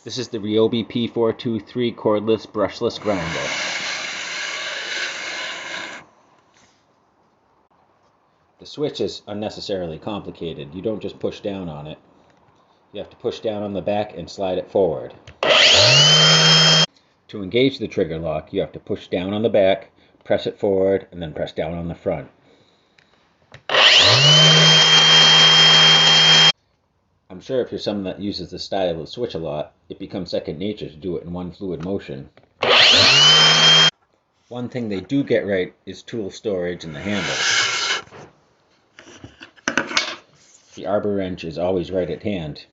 This is the Ryobi p423 cordless brushless grinder. The switch is unnecessarily complicated. You don't just push down on it. You have to push down on the back and slide it forward. To engage the trigger lock, you have to push down on the back, press it forward, and then press down on the front. I'm sure if you're someone that uses this style of the switch a lot, it becomes second nature to do it in one fluid motion. One thing they do get right is tool storage and the handle. The arbor wrench is always right at hand.